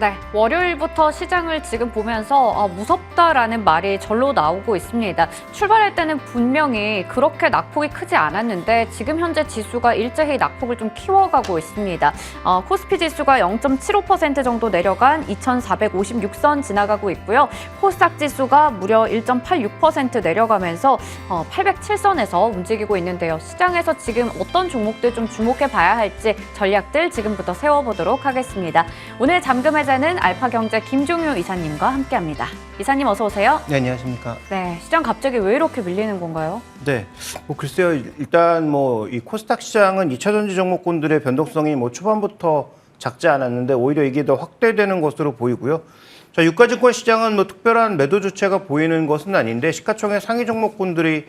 네, 월요일부터 시장을 지금 보면서 무섭다라는 말이 절로 나오고 있습니다. 출발할 때는 분명히 그렇게 낙폭이 크지 않았는데 지금 현재 지수가 일제히 낙폭을 좀 키워가고 있습니다. 코스피 지수가 0.75% 정도 내려간 2,456선 지나가고 있고요. 코스닥 지수가 무려 1.86% 내려가면서 807선에서 움직이고 있는데요. 시장에서 지금 어떤 종목들 좀 주목해 봐야 할지 전략들 지금부터 세워보도록 하겠습니다. 오늘 잠금 회제는 알파경제 김종유 이사님과 함께합니다. 이사님 어서 오세요. 네, 안녕하십니까. 네, 시장 갑자기 왜 이렇게 밀리는 건가요? 네, 글쎄요. 일단 이 코스닥 시장은 2차전지 종목군들의 변동성이 초반부터 작지 않았는데 오히려 이게 더 확대되는 것으로 보이고요. 자, 유가증권 시장은 특별한 매도 주체가 보이는 것은 아닌데 시가총액 상위 종목군들이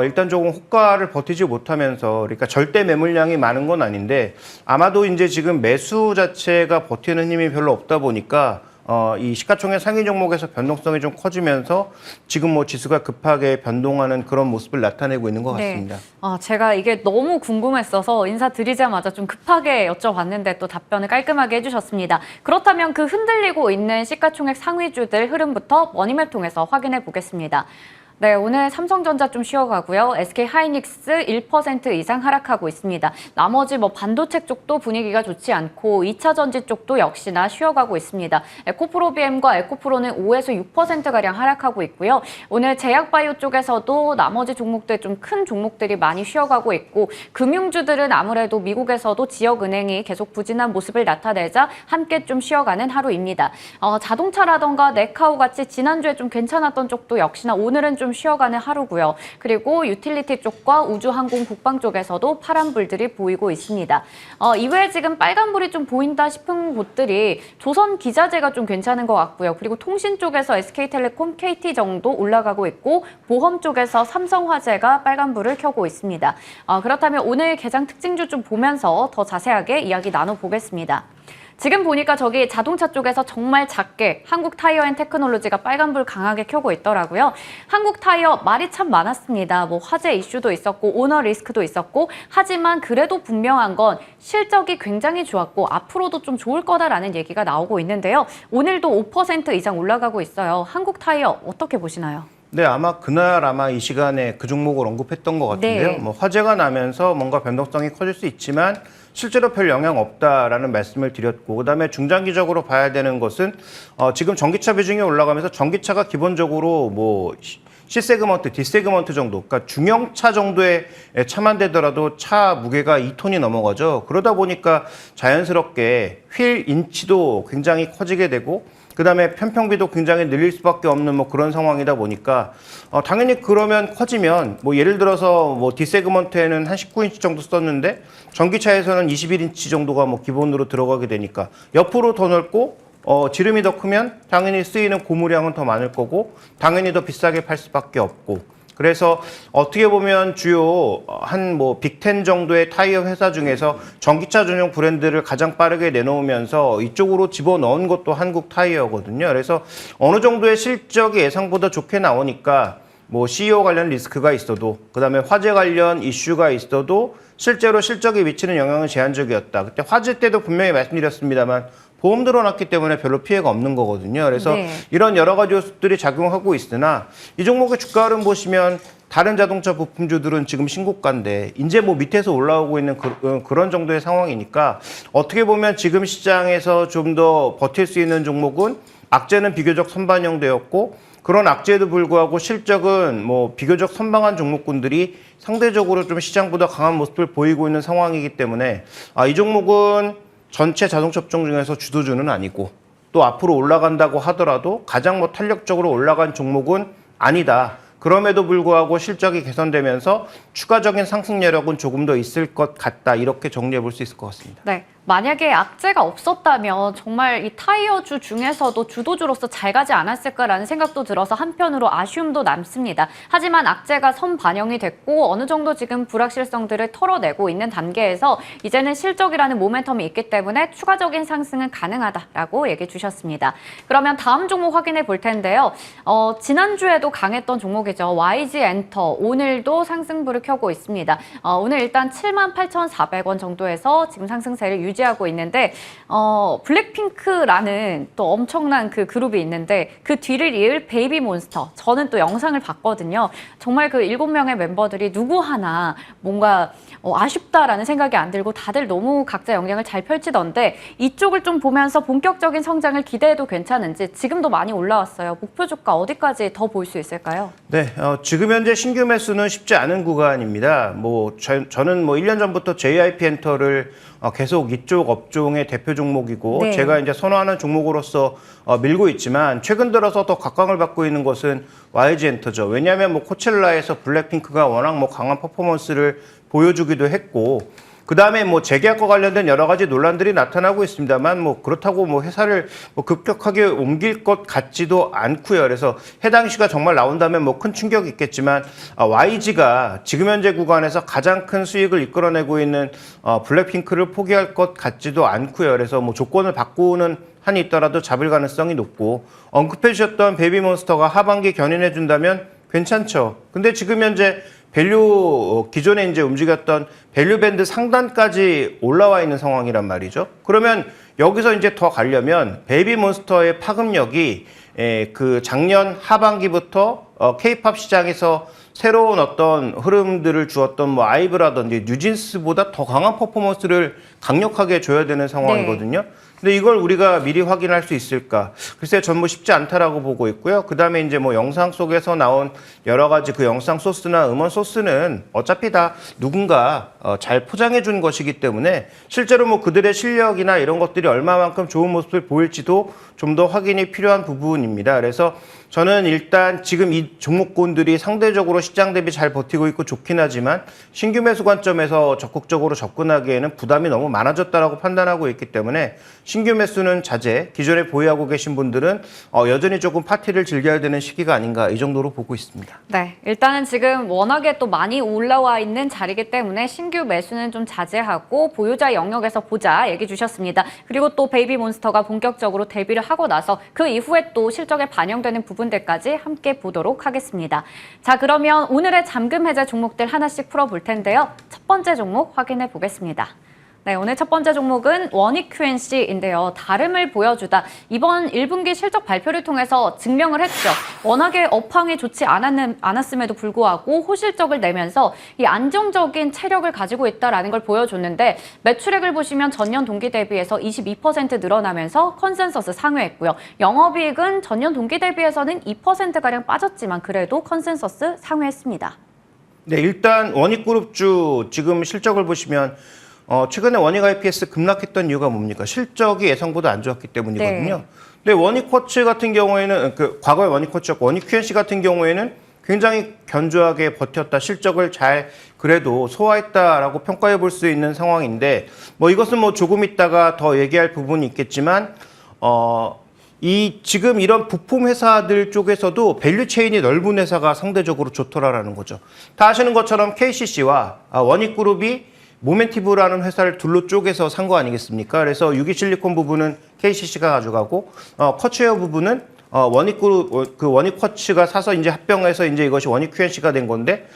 일단 조금 호가를 버티지 못하면서 그러니까 절대 매물량이 많은 건 아닌데 아마도 이제 지금 매수 자체가 버티는 힘이 별로 없다 보니까 이 시가총액 상위 종목에서 변동성이 좀 커지면서 지금 지수가 급하게 변동하는 그런 모습을 나타내고 있는 것 같습니다. 네. 제가 이게 너무 궁금했어서 인사드리자마자 좀 급하게 여쭤봤는데 또 답변을 깔끔하게 해주셨습니다. 그렇다면 그 흔들리고 있는 시가총액 상위주들 흐름부터 머니맵 통해서 확인해 보겠습니다. 네, 오늘 삼성전자 좀 쉬어가고요. SK하이닉스 1% 이상 하락하고 있습니다. 나머지 반도체 쪽도 분위기가 좋지 않고 2차 전지 쪽도 역시나 쉬어가고 있습니다. 에코프로비엠과 에코프로는 5에서 6%가량 하락하고 있고요. 오늘 제약바이오 쪽에서도 나머지 종목들 좀 큰 종목들이 많이 쉬어가고 있고 금융주들은 아무래도 미국에서도 지역은행이 계속 부진한 모습을 나타내자 함께 좀 쉬어가는 하루입니다. 자동차라던가 네카오 같이 지난주에 좀 괜찮았던 쪽도 역시나 오늘은 좀 쉬어가는 하루고요. 그리고 유틸리티 쪽과 우주항공 국방 쪽에서도 파란불들이 보이고 있습니다. 이외에 지금 빨간불이 좀 보인다 싶은 곳들이 조선기자재가 좀 괜찮은 것 같고요. 그리고 통신 쪽에서 SK텔레콤, KT 정도 올라가고 있고 보험 쪽에서 삼성화재가 빨간불을 켜고 있습니다. 그렇다면 오늘 개장 특징주 좀 보면서 더 자세하게 이야기 나눠보겠습니다. 지금 보니까 저기 자동차 쪽에서 정말 작게 한국타이어앤테크놀로지가 빨간불 강하게 켜고 있더라고요. 한국타이어 말이 참 많았습니다. 화재 이슈도 있었고 오너 리스크도 있었고 하지만 그래도 분명한 건 실적이 굉장히 좋았고 앞으로도 좀 좋을 거다라는 얘기가 나오고 있는데요. 오늘도 5% 이상 올라가고 있어요. 한국타이어 어떻게 보시나요? 네, 아마 이 시간에 그 종목을 언급했던 것 같은데요. 네. 화재가 나면서 뭔가 변동성이 커질 수 있지만 실제로 별 영향 없다라는 말씀을 드렸고 그다음에 중장기적으로 봐야 되는 것은 지금 전기차 비중이 올라가면서 전기차가 기본적으로 C세그먼트, D세그먼트 정도, 그러니까 중형차 정도의 차만 되더라도 차 무게가 2톤이 넘어가죠. 그러다 보니까 자연스럽게 휠 인치도 굉장히 커지게 되고 그다음에 편평비도 굉장히 늘릴 수밖에 없는 그런 상황이다 보니까 당연히 그러면 커지면 예를 들어서 D세그먼트에는 한 19인치 정도 썼는데 전기차에서는 21인치 정도가 기본으로 들어가게 되니까 옆으로 더 넓고 지름이 더 크면 당연히 쓰이는 고무량은 더 많을 거고 당연히 더 비싸게 팔 수밖에 없고 그래서 어떻게 보면 주요 한 빅10 정도의 타이어 회사 중에서 전기차 전용 브랜드를 가장 빠르게 내놓으면서 이쪽으로 집어넣은 것도 한국 타이어거든요. 그래서 어느 정도의 실적이 예상보다 좋게 나오니까 CEO 관련 리스크가 있어도 그다음에 화재 관련 이슈가 있어도 실제로 실적에 미치는 영향은 제한적이었다. 그때 화재 때도 분명히 말씀드렸습니다만 보험 들어놨기 때문에 별로 피해가 없는 거거든요. 그래서 네. 이런 여러 가지 요소들이 작용하고 있으나 이 종목의 주가 흐름 보시면 다른 자동차 부품주들은 지금 신고가인데 이제 밑에서 올라오고 있는 그런 정도의 상황이니까 어떻게 보면 지금 시장에서 좀 더 버틸 수 있는 종목은 악재는 비교적 선반영되었고 그런 악재에도 불구하고 실적은 비교적 선방한 종목군들이 상대적으로 좀 시장보다 강한 모습을 보이고 있는 상황이기 때문에 이 종목은 전체 자동차 업종 중에서 주도주는 아니고 또 앞으로 올라간다고 하더라도 가장 탄력적으로 올라간 종목은 아니다. 그럼에도 불구하고 실적이 개선되면서 추가적인 상승 여력은 조금 더 있을 것 같다. 이렇게 정리해 볼 수 있을 것 같습니다. 네. 만약에 악재가 없었다면 정말 이 타이어주 중에서도 주도주로서 잘 가지 않았을까라는 생각도 들어서 한편으로 아쉬움도 남습니다. 하지만 악재가 선반영이 됐고 어느 정도 지금 불확실성들을 털어내고 있는 단계에서 이제는 실적이라는 모멘텀이 있기 때문에 추가적인 상승은 가능하다라고 얘기해 주셨습니다. 그러면 다음 종목 확인해 볼 텐데요. 지난주에도 강했던 종목이죠. YG엔터 오늘도 상승불을 켜고 있습니다. 오늘 일단 78,400원 정도에서 지금 상승세를 유지하고 있는데 블랙핑크라는 또 엄청난 그 그룹이 있는데 그 뒤를 이을 베이비몬스터. 저는 또 영상을 봤거든요. 정말 그 7명의 멤버들이 누구 하나 뭔가 아쉽다라는 생각이 안 들고 다들 너무 각자 역량을 잘 펼치던데 이쪽을 좀 보면서 본격적인 성장을 기대해도 괜찮은지 지금도 많이 올라왔어요. 목표 주가 어디까지 더 볼 수 있을까요? 네, 지금 현재 신규 매수는 쉽지 않은 구간입니다. 저는 1년 전부터 JYP 엔터를 계속 이쪽 업종의 대표 종목이고 네. 제가 이제 선호하는 종목으로서 밀고 있지만 최근 들어서 더 각광을 받고 있는 것은 YG 엔터죠. 왜냐하면 코첼라에서 블랙핑크가 워낙 강한 퍼포먼스를 보여주기도 했고 그 다음에 재계약과 관련된 여러 가지 논란들이 나타나고 있습니다만 그렇다고 회사를 급격하게 옮길 것 같지도 않고요. 그래서 해당 시가 정말 나온다면 큰 충격이 있겠지만 YG가 지금 현재 구간에서 가장 큰 수익을 이끌어내고 있는 블랙핑크를 포기할 것 같지도 않고요. 그래서 조건을 바꾸는 한이 있더라도 잡을 가능성이 높고 언급해 주셨던 베이비몬스터가 하반기 견인해 준다면 괜찮죠. 근데 지금 현재 밸류 기존에 이제 움직였던 밸류 밴드 상단까지 올라와 있는 상황이란 말이죠. 그러면 여기서 이제 더 가려면 베이비몬스터의 파급력이 그 작년 하반기부터 K-팝 시장에서 새로운 어떤 흐름들을 주었던 아이브라든지 뉴진스보다 더 강한 퍼포먼스를 강력하게 줘야 되는 상황이거든요. 네. 근데 이걸 우리가 미리 확인할 수 있을까? 글쎄, 전 쉽지 않다라고 보고 있고요. 그 다음에 이제 영상 속에서 나온 여러 가지 그 영상 소스나 음원 소스는 어차피 다 누군가 잘 포장해 준 것이기 때문에 실제로 그들의 실력이나 이런 것들이 얼마만큼 좋은 모습을 보일지도 좀 더 확인이 필요한 부분입니다. 그래서 저는 일단 지금 이 종목군들이 상대적으로 시장 대비 잘 버티고 있고 좋긴 하지만 신규 매수 관점에서 적극적으로 접근하기에는 부담이 너무 많아졌다라고 판단하고 있기 때문에 신규 매수는 자제, 기존에 보유하고 계신 분들은 여전히 조금 파티를 즐겨야 되는 시기가 아닌가 이 정도로 보고 있습니다. 네, 일단은 지금 워낙에 또 많이 올라와 있는 자리이기 때문에 신규 매수는 좀 자제하고 보유자 영역에서 보자 얘기 주셨습니다. 그리고 또 베이비몬스터가 본격적으로 데뷔를 하고 나서 그 이후에 또 실적에 반영되는 부분들까지 함께 보도록 하겠습니다. 자, 그러면 오늘의 잠금 해제 종목들 하나씩 풀어볼 텐데요. 첫 번째 종목 확인해 보겠습니다. 네, 오늘 첫 번째 종목은 원익QNC인데요. 다름을 보여주다. 이번 1분기 실적 발표를 통해서 증명을 했죠. 워낙에 업황이 좋지 않았음에도 불구하고 호실적을 내면서 이 안정적인 체력을 가지고 있다는 걸 보여줬는데 매출액을 보시면 전년 동기 대비해서 22% 늘어나면서 컨센서스 상회했고요. 영업이익은 전년 동기 대비해서는 2%가량 빠졌지만 그래도 컨센서스 상회했습니다. 네, 일단 원익그룹주 지금 실적을 보시면 최근에 원익 IPS 급락했던 이유가 뭡니까? 실적이 예상보다 안 좋았기 때문이거든요. 네. 근데 원익쿼츠 같은 경우에는 과거의 원익쿼츠였고 원익QNC 같은 경우에는 굉장히 견조하게 버텼다. 실적을 잘 그래도 소화했다라고 평가해 볼 수 있는 상황인데 이것은 조금 있다가 더 얘기할 부분이 있겠지만 지금 이런 부품 회사들 쪽에서도 밸류 체인이 넓은 회사가 상대적으로 좋더라라는 거죠. 다 아시는 것처럼 KCC와 원익그룹이 모멘티브라는 회사를 둘로 쪼개서 산 거 아니겠습니까? 그래서 유기실리콘 부분은 KCC가 가져가고 쿼츠웨어 부분은 원익그룹 원익쿼츠가 사서 이제 합병해서 이제 이것이 원익QNC가 된 건데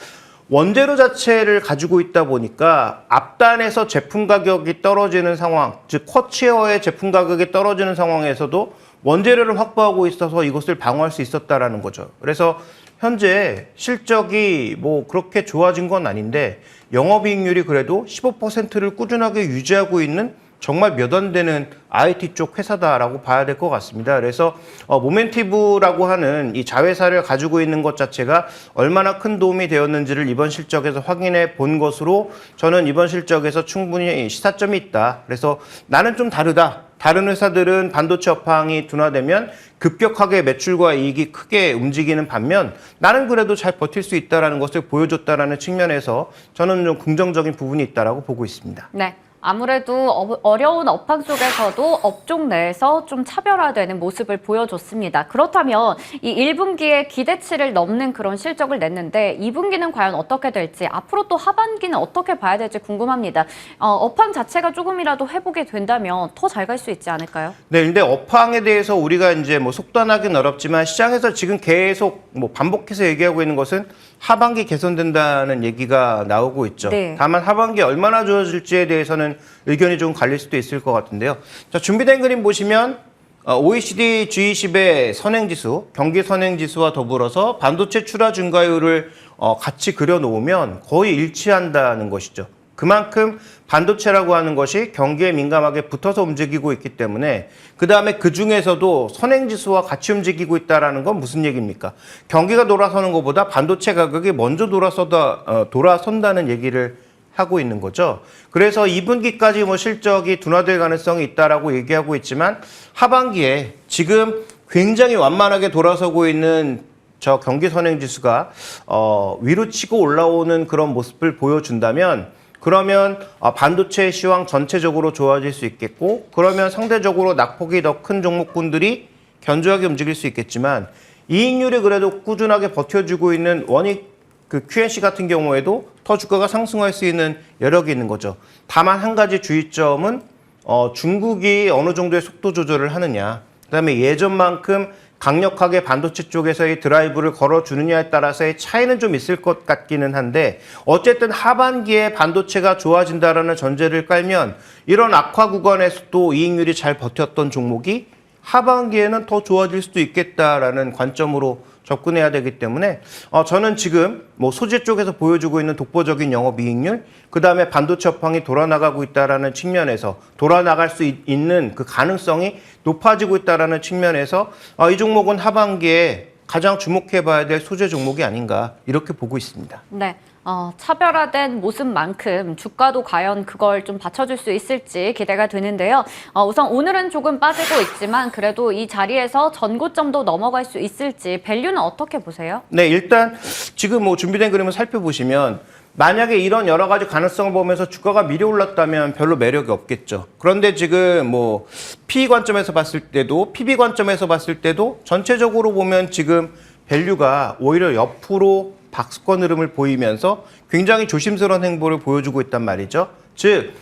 원재료 자체를 가지고 있다 보니까 앞단에서 제품 가격이 떨어지는 상황, 즉 쿼츠웨어의 제품 가격이 떨어지는 상황에서도 원재료를 확보하고 있어서 이것을 방어할 수 있었다라는 거죠. 그래서 현재 실적이 그렇게 좋아진 건 아닌데 영업이익률이 그래도 15%를 꾸준하게 유지하고 있는 정말 몇 안 되는 IT 쪽 회사다라고 봐야 될 것 같습니다. 그래서 모멘티브라고 하는 이 자회사를 가지고 있는 것 자체가 얼마나 큰 도움이 되었는지를 이번 실적에서 확인해 본 것으로 저는 이번 실적에서 충분히 시사점이 있다. 그래서 나는 좀 다르다. 다른 회사들은 반도체 업황이 둔화되면 급격하게 매출과 이익이 크게 움직이는 반면 나는 그래도 잘 버틸 수 있다는 것을 보여줬다는 측면에서 저는 좀 긍정적인 부분이 있다고 보고 있습니다. 네. 아무래도 어려운 업황 속에서도 업종 내에서 좀 차별화되는 모습을 보여줬습니다. 그렇다면 이 1분기에 기대치를 넘는 그런 실적을 냈는데 2분기는 과연 어떻게 될지 앞으로 또 하반기는 어떻게 봐야 될지 궁금합니다. 업황 자체가 조금이라도 회복이 된다면 더 잘 갈 수 있지 않을까요? 네, 근데 업황에 대해서 우리가 이제 속단하기는 어렵지만 시장에서 지금 계속 반복해서 얘기하고 있는 것은 하반기 개선된다는 얘기가 나오고 있죠. 네. 다만 하반기 얼마나 좋아질지에 대해서는 의견이 좀 갈릴 수도 있을 것 같은데요. 자, 준비된 그림 보시면 OECD G20의 선행지수, 경기 선행지수와 더불어서 반도체 출하 증가율을 같이 그려놓으면 거의 일치한다는 것이죠. 그만큼 반도체라고 하는 것이 경기에 민감하게 붙어서 움직이고 있기 때문에 그다음에 그중에서도 선행지수와 같이 움직이고 있다는 건 무슨 얘기입니까? 경기가 돌아서는 것보다 반도체 가격이 먼저 돌아선다는 얘기를 하고 있는 거죠. 그래서 2분기까지 뭐 실적이 둔화될 가능성이 있다라고 얘기하고 있지만 하반기에 지금 굉장히 완만하게 돌아서고 있는 저 경기 선행지수가 위로 치고 올라오는 그런 모습을 보여준다면 그러면 반도체 시황 전체적으로 좋아질 수 있겠고 그러면 상대적으로 낙폭이 더 큰 종목군들이 견조하게 움직일 수 있겠지만 이익률이 그래도 꾸준하게 버텨주고 있는 원익 그 QNC 같은 경우에도 더 주가가 상승할 수 있는 여력이 있는 거죠. 다만 한 가지 주의점은 중국이 어느 정도의 속도 조절을 하느냐 그다음에 예전만큼 강력하게 반도체 쪽에서의 드라이브를 걸어주느냐에 따라서의 차이는 좀 있을 것 같기는 한데 어쨌든 하반기에 반도체가 좋아진다라는 전제를 깔면 이런 악화 구간에서도 이익률이 잘 버텼던 종목이 하반기에는 더 좋아질 수도 있겠다라는 관점으로 접근해야 되기 때문에 저는 지금 뭐 소재 쪽에서 보여주고 있는 독보적인 영업이익률 그다음에 반도체 업황이 돌아나가고 있다라는 측면에서 돌아나갈 수 있는 그 가능성이 높아지고 있다라는 측면에서 이 종목은 하반기에 가장 주목해봐야 될 소재 종목이 아닌가 이렇게 보고 있습니다. 네. 차별화된 모습만큼 주가도 과연 그걸 좀 받쳐줄 수 있을지 기대가 되는데요. 우선 오늘은 조금 빠지고 있지만 그래도 이 자리에서 전고점도 넘어갈 수 있을지 밸류는 어떻게 보세요? 네, 일단 지금 뭐 준비된 그림을 살펴보시면 만약에 이런 여러 가지 가능성을 보면서 주가가 미리 올랐다면 별로 매력이 없겠죠. 그런데 지금 뭐 PE 관점에서 봤을 때도 PB 관점에서 봤을 때도 전체적으로 보면 지금 밸류가 오히려 옆으로 박스권 흐름을 보이면서 굉장히 조심스러운 행보를 보여주고 있단 말이죠. 즉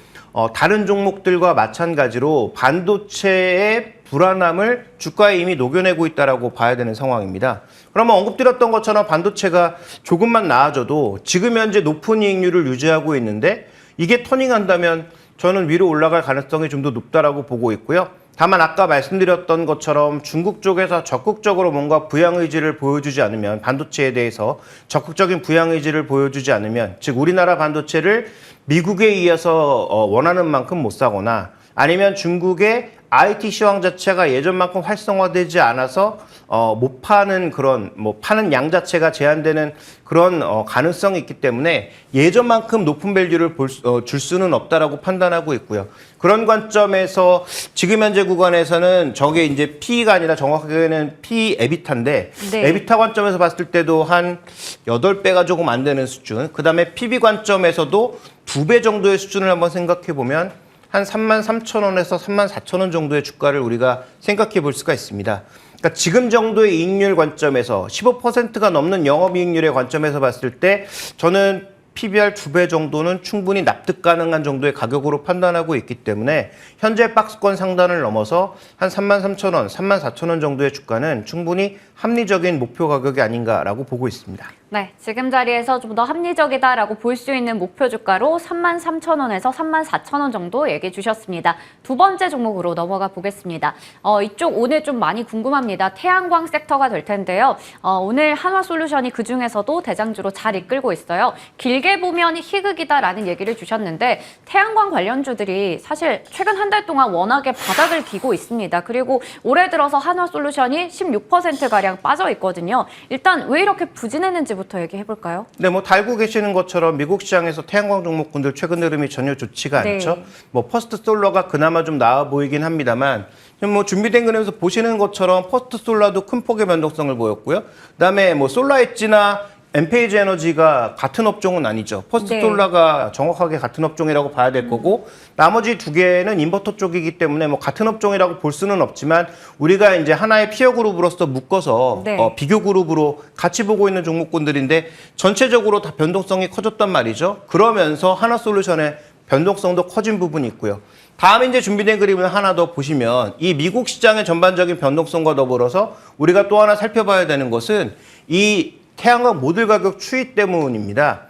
다른 종목들과 마찬가지로 반도체의 불안함을 주가에 이미 녹여내고 있다라고 봐야 되는 상황입니다. 그러면 언급드렸던 것처럼 반도체가 조금만 나아져도 지금 현재 높은 이익률을 유지하고 있는데 이게 터닝한다면 저는 위로 올라갈 가능성이 좀 더 높다라고 보고 있고요. 다만 아까 말씀드렸던 것처럼 중국 쪽에서 적극적으로 뭔가 부양 의지를 보여주지 않으면 반도체에 대해서 적극적인 부양 의지를 보여주지 않으면 즉 우리나라 반도체를 미국에 의해서 원하는 만큼 못 사거나 아니면 중국의 IT 시황 자체가 예전만큼 활성화되지 않아서 못 파는 그런 뭐 파는 양 자체가 제한되는 그런 가능성이 있기 때문에 예전만큼 높은 밸류를 줄 수는 없다라고 판단하고 있고요. 그런 관점에서 지금 현재 구간에서는 저게 이제 PE가 아니라 정확하게는 PE 에비타인데 네. 에비타 관점에서 봤을 때도 한 8배가 조금 안 되는 수준. 그다음에 PB 관점에서도 2배 정도의 수준을 한번 생각해 보면 한 33,000원에서 34,000원 정도의 주가를 우리가 생각해 볼 수가 있습니다. 그러니까 지금 정도의 이익률 관점에서 15%가 넘는 영업이익률의 관점에서 봤을 때 저는 PBR 2배 정도는 충분히 납득 가능한 정도의 가격으로 판단하고 있기 때문에 현재 박스권 상단을 넘어서 한 33,000원, 34,000원 정도의 주가는 충분히 합리적인 목표 가격이 아닌가라고 보고 있습니다. 네, 지금 자리에서 좀 더 합리적이다라고 볼 수 있는 목표 주가로 33,000원에서 34,000원 정도 얘기해 주셨습니다. 두 번째 종목으로 넘어가 보겠습니다. 이쪽 오늘 좀 많이 궁금합니다. 태양광 섹터가 될 텐데요. 오늘 한화솔루션이 그중에서도 대장주로 잘 이끌고 있어요. 길게 보면 희극이다라는 얘기를 주셨는데 태양광 관련주들이 사실 최근 한 달 동안 워낙에 바닥을 기고 있습니다. 그리고 올해 들어서 한화솔루션이 16%가량 빠져 있거든요. 일단 왜 이렇게 부진했는지부터 얘기해 볼까요? 네, 뭐 달고 계시는 것처럼 미국 시장에서 태양광 종목군들 최근 흐름이 전혀 좋지가 네. 않죠. 뭐 퍼스트 솔러가 그나마 좀 나아 보이긴 합니다만 뭐 준비된 그림에서 보시는 것처럼 퍼스트 솔라도 큰 폭의 변동성을 보였고요. 그다음에 뭐 솔라엣지나 엔페이지 에너지가 같은 업종은 아니죠. 퍼스트 네. 솔라가 정확하게 같은 업종이라고 봐야 될 거고 나머지 두 개는 인버터 쪽이기 때문에 뭐 같은 업종이라고 볼 수는 없지만 우리가 이제 하나의 피어 그룹으로서 묶어서 네. 비교 그룹으로 같이 보고 있는 종목군들인데 전체적으로 다 변동성이 커졌단 말이죠. 그러면서 하나솔루션의 변동성도 커진 부분이 있고요. 다음 이제 준비된 그림을 하나 더 보시면 이 미국 시장의 전반적인 변동성과 더불어서 우리가 또 하나 살펴봐야 되는 것은 이 태양광 모듈 가격 추이 때문입니다.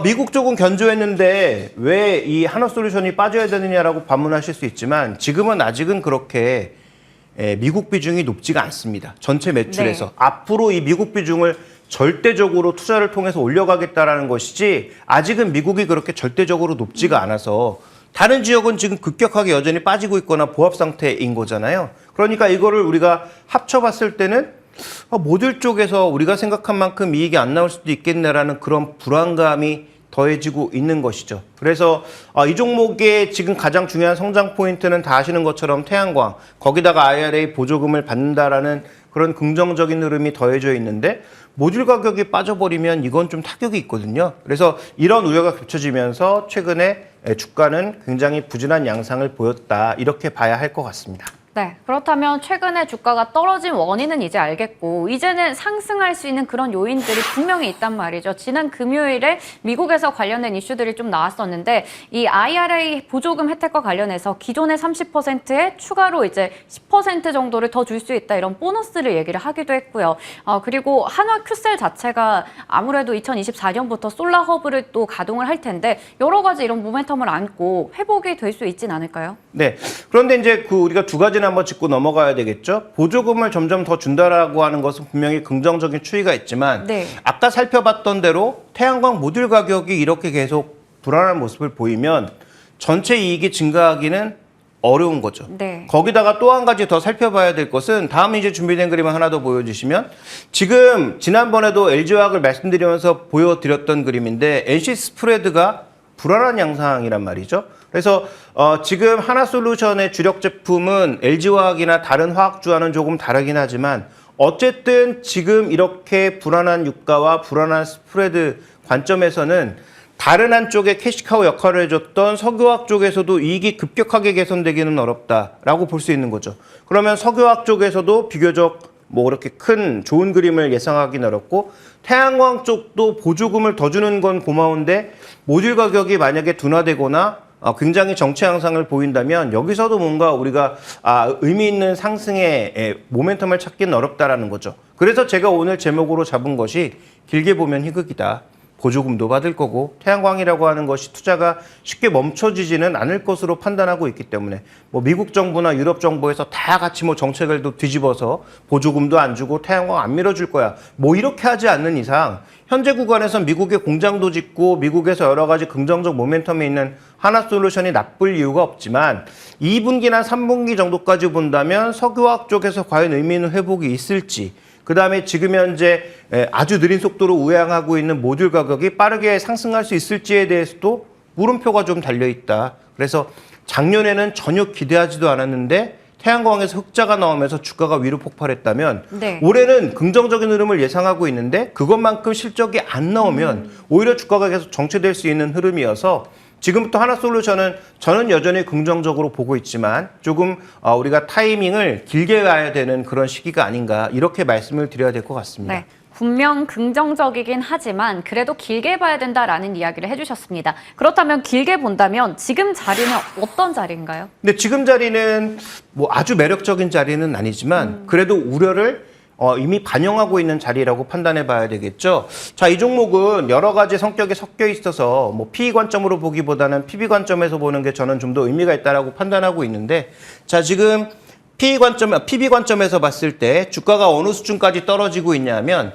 미국 쪽은 견조했는데 왜 이 한화솔루션이 빠져야 되느냐라고 반문하실 수 있지만 지금은 아직은 그렇게 미국 비중이 높지가 않습니다. 전체 매출에서. 네. 앞으로 이 미국 비중을 절대적으로 투자를 통해서 올려가겠다라는 것이지 아직은 미국이 그렇게 절대적으로 높지가 않아서 다른 지역은 지금 급격하게 여전히 빠지고 있거나 보합 상태인 거잖아요. 그러니까 이거를 우리가 합쳐봤을 때는 모듈 쪽에서 우리가 생각한 만큼 이익이 안 나올 수도 있겠네라는 그런 불안감이 더해지고 있는 것이죠. 그래서 이 종목의 지금 가장 중요한 성장 포인트는 다 아시는 것처럼 태양광, 거기다가 IRA 보조금을 받는다라는 그런 긍정적인 흐름이 더해져 있는데 모듈 가격이 빠져버리면 이건 좀 타격이 있거든요. 그래서 이런 우려가 겹쳐지면서 최근에 주가는 굉장히 부진한 양상을 보였다. 이렇게 봐야 할 것 같습니다. 네, 그렇다면 최근에 주가가 떨어진 원인은 이제 알겠고 이제는 상승할 수 있는 그런 요인들이 분명히 있단 말이죠. 지난 금요일에 미국에서 관련된 이슈들이 좀 나왔었는데 이 IRA 보조금 혜택과 관련해서 기존의 30%에 추가로 이제 10% 정도를 더 줄 수 있다 이런 보너스를 얘기를 하기도 했고요. 그리고 한화 큐셀 자체가 아무래도 2024년부터 솔라 허브를 또 가동을 할 텐데 여러 가지 이런 모멘텀을 안고 회복이 될 수 있진 않을까요? 네. 그런데 이제 우리가 두 가지는 한번 짚고 넘어가야 되겠죠. 보조금을 점점 더 준다라고 하는 것은 분명히 긍정적인 추이가 있지만 네. 아까 살펴봤던 대로 태양광 모듈 가격이 이렇게 계속 불안한 모습을 보이면 전체 이익이 증가하기는 어려운 거죠. 네. 거기다가 또 한 가지 더 살펴봐야 될 것은 다음 이제 준비된 그림을 하나 더 보여주시면 지금 지난번에도 LG화학을 말씀드리면서 보여드렸던 그림인데 NC 스프레드가 불안한 양상이란 말이죠. 그래서 지금 한화솔루션의 주력 제품은 LG화학이나 다른 화학주와는 조금 다르긴 하지만 어쨌든 지금 이렇게 불안한 유가와 불안한 스프레드 관점에서는 다른 한쪽에 캐시카우 역할을 해줬던 석유화학 쪽에서도 이익이 급격하게 개선되기는 어렵다라고 볼 수 있는 거죠. 그러면 석유화학 쪽에서도 비교적 그렇게 큰 좋은 그림을 예상하기는 어렵고 태양광 쪽도 보조금을 더 주는 건 고마운데 모듈 가격이 만약에 둔화되거나 굉장히 정체 양상을 보인다면 여기서도 뭔가 우리가 의미 있는 상승의 모멘텀을 찾기는 어렵다라는 거죠. 그래서 제가 오늘 제목으로 잡은 것이 길게 보면 희극이다. 보조금도 받을 거고 태양광이라고 하는 것이 투자가 쉽게 멈춰지지는 않을 것으로 판단하고 있기 때문에 미국 정부나 유럽 정부에서 다 같이 정책을 뒤집어서 보조금도 안 주고 태양광 안 밀어줄 거야. 이렇게 하지 않는 이상 현재 구간에서 미국의 공장도 짓고 미국에서 여러 가지 긍정적 모멘텀이 있는 한화솔루션이 나쁠 이유가 없지만 2분기나 3분기 정도까지 본다면 석유화학 쪽에서 과연 의미 있는 회복이 있을지 그 다음에 지금 현재 아주 느린 속도로 우양하고 있는 모듈 가격이 빠르게 상승할 수 있을지에 대해서도 물음표가 좀 달려있다. 그래서 작년에는 전혀 기대하지도 않았는데 태양광에서 흑자가 나오면서 주가가 위로 폭발했다면 네. 올해는 긍정적인 흐름을 예상하고 있는데 그것만큼 실적이 안 나오면 오히려 주가가 계속 정체될 수 있는 흐름이어서 지금부터 한화솔루션은 저는 여전히 긍정적으로 보고 있지만 조금 우리가 타이밍을 길게 가야 되는 그런 시기가 아닌가 이렇게 말씀을 드려야 될 것 같습니다. 네. 분명 긍정적이긴 하지만 그래도 길게 봐야 된다라는 이야기를 해주셨습니다. 그렇다면 길게 본다면 지금 자리는 어떤 자리인가요? 근데 지금 자리는 아주 매력적인 자리는 아니지만 그래도 우려를 이미 반영하고 있는 자리라고 판단해 봐야 되겠죠. 자, 이 종목은 여러 가지 성격이 섞여 있어서 PE 관점으로 보기보다는 PB 관점에서 보는 게 저는 좀 더 의미가 있다라고 판단하고 있는데 자, 지금 PB 관점에서 봤을 때 주가가 어느 수준까지 떨어지고 있냐면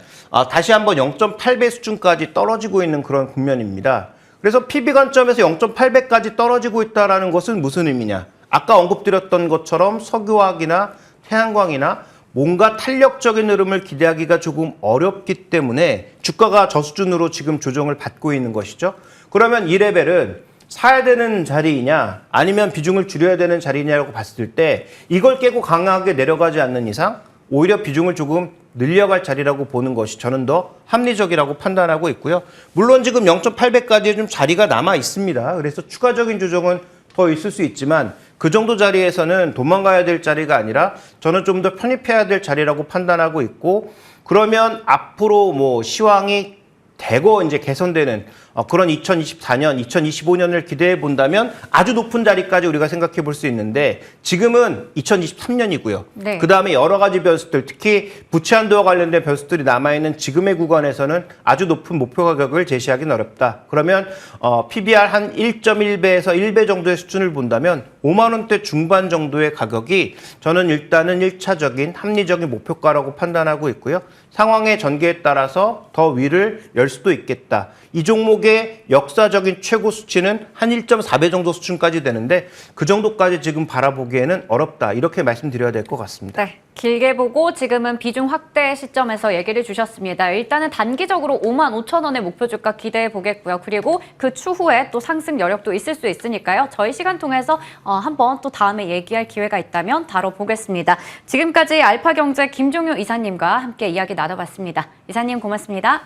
다시 한번 0.8배 수준까지 떨어지고 있는 그런 국면입니다. 그래서 PB 관점에서 0.8배까지 떨어지고 있다는 것은 무슨 의미냐? 아까 언급드렸던 것처럼 석유화학이나 태양광이나 뭔가 탄력적인 흐름을 기대하기가 조금 어렵기 때문에 주가가 저 수준으로 지금 조정을 받고 있는 것이죠. 그러면 이 레벨은 사야 되는 자리이냐 아니면 비중을 줄여야 되는 자리냐라고 봤을 때 이걸 깨고 강하게 내려가지 않는 이상 오히려 비중을 조금 늘려갈 자리라고 보는 것이 저는 더 합리적이라고 판단하고 있고요. 물론 지금 0.8배까지 좀 자리가 남아 있습니다. 그래서 추가적인 조정은 더 있을 수 있지만 그 정도 자리에서는 도망가야 될 자리가 아니라 저는 좀 더 편입해야 될 자리라고 판단하고 있고 그러면 앞으로 시황이 대거 이제 개선되는 그런 2024년, 2025년을 기대해 본다면 아주 높은 자리까지 우리가 생각해 볼 수 있는데 지금은 2023년이고요. 네. 그다음에 여러 가지 변수들, 특히 부채 한도와 관련된 변수들이 남아있는 지금의 구간에서는 아주 높은 목표 가격을 제시하기는 어렵다. 그러면 PBR 한 1.1배에서 1배 정도의 수준을 본다면 5만 원대 중반 정도의 가격이 저는 일단은 1차적인 합리적인 목표가라고 판단하고 있고요. 상황의 전개에 따라서 더 위를 열 수도 있겠다. 이 종목의 역사적인 최고 수치는 한 1.4배 정도 수준까지 되는데 그 정도까지 지금 바라보기에는 어렵다. 이렇게 말씀드려야 될 것 같습니다. 네, 길게 보고 지금은 비중 확대 시점에서 얘기를 주셨습니다. 일단은 단기적으로 5만 5천 원의 목표 주가 기대해 보겠고요. 그리고 그 추후에 또 상승 여력도 있을 수 있으니까요. 저희 시간 통해서 한번 또 다음에 얘기할 기회가 있다면 다뤄보겠습니다. 지금까지 알파경제 김종효 이사님과 함께 이야기 나눠봤습니다. 이사님 고맙습니다.